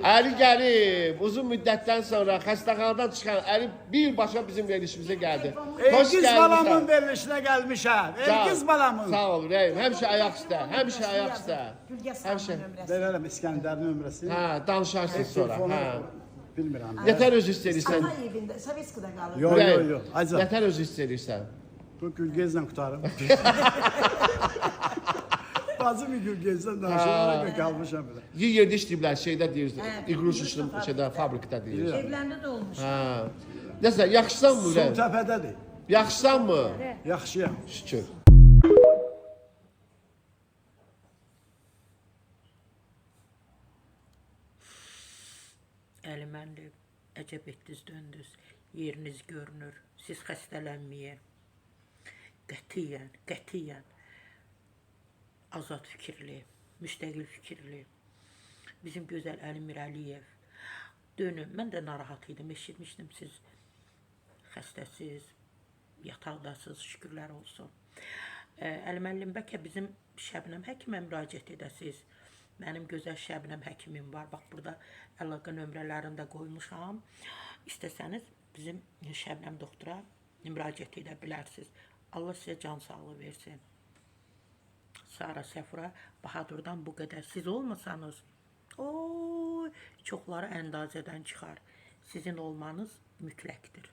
Əli gəlib, uzun müddətdən sonra xəstəxanadan çıxan Əli birbaşa bizim verilişimizə gəldi. Xoş Elgiz gəlmişsən. balamın verilişinə gəlmişəm. Elgiz balamın. Sağ ol Rəyim, həmişə ayaq üstə, həmişə ayaq üstə. Həmişə. Verərəm İskəndərin nömrəsini. Hə, danışarsın sonra. Hə. Bilmirəm. Nətər öz istəyirsən? Saha evində, Sovetskada qalır. Yo, yo, yo. Acaba. Nətər öz istəyirsən? Bu Gülgezlə qutarım. Bacım Gülgezlə danışılaraq qalmışam belə. Yerdə işləyiblər, şeydə deyirsən, İqruşuşlu şeydə, fabrikdə deyirsən. Evlərində də olmuş. Hə. Nəsə, yaxşısan mı Rəyim? Sultəpədədir. Yaxşısan mı? Yaxşıyam. Şükür. Əli müəllim, əcəb etdiniz, döndünüz, yeriniz görünür, siz xəstələnməyin. Qətiyyən azad fikirli, müstəqil fikirli. Bizim gözəl Əli Mirəliyev. Dönün, mən də narahat idim, eşitmişdim siz xəstəsiz, yataqdasız, şükürlər olsun. Əli müəllim, bəlkə bizim Şəbnəm həkimə müraciət edəsiz. Mənim gözəl Şəbnəm həkimim var. Bax, burada əlaqə nömrələrini də qoymuşam. İstəsəniz bizim Şəbnəm doktora müraciət edə bilərsiniz. Allah sizə can sağlığı versin. Sara Səfura Bahadurdan bu qədər. Siz olmasanız, çoxları əndazədən çıxar. Sizin olmanız mütləqdir.